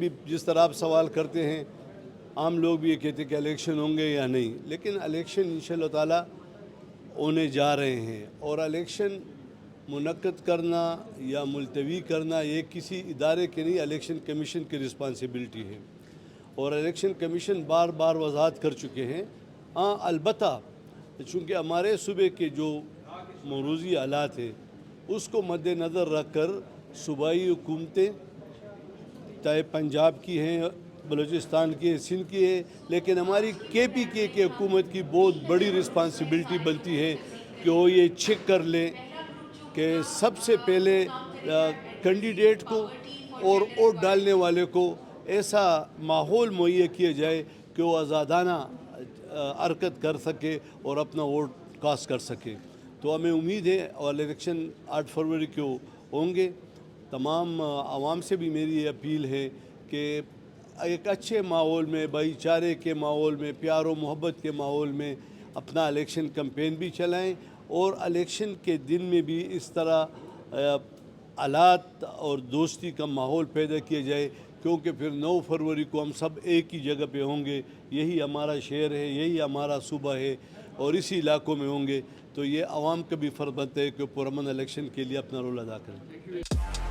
بھی जिस तरह आप सवाल करते हैं आम लोग भी ये कहते हैं कि इलेक्शन होंगे या नहीं, लेकिन इलेक्शन इंशाअल्लाह ताला होने जा रहे हैं और इलेक्शन मुनक्कद करना या मुलतवी करना ये किसी इदारे की नहीं, इलेक्शन कमीशन की रिस्पॉन्सिबिलिटी है और इलेक्शन कमीशन बार बार वजाहत कर चुके हैं। हाँ, अलबत्ता चूँकि हमारे सूबे के जो मौरूज़ी हालात है उसको मद्देनज़र रख कर सूबाई हुकूमतें चाहे पंजाब की हैं, बलूचिस्तान की है, सिंध की है, लेकिन हमारी KPK की हुकूमत की बहुत बड़ी रिस्पॉन्सिबिलिटी बनती है कि वो ये चेक कर लें कि सबसे पहले कैंडिडेट को और वोट डालने वाले को ऐसा माहौल मुहैया किया जाए कि वो आज़ादाना हरकत कर सके और अपना वोट कास्ट कर सके। तो हमें उम्मीद है और इलेक्शन 8 फरवरी को होंगे। तमाम आवाम से भी मेरी ये अपील है कि एक अच्छे माहौल में, भाईचारे के माहौल में, प्यार और मोहब्बत के माहौल में अपना इलेक्शन कैंपेन भी चलाएं और इलेक्शन के दिन में भी इस तरह हालात और दोस्ती का माहौल पैदा किया जाए, क्योंकि फिर 9 फरवरी को हम सब एक ही जगह पे होंगे। यही हमारा शहर है, यही हमारा सूबा है और इसी इलाकों में होंगे। तो ये आवाम का भी फ़र्ज़ बनता है कि पुरअमन इलेक्शन के लिए अपना रोल अदा करें।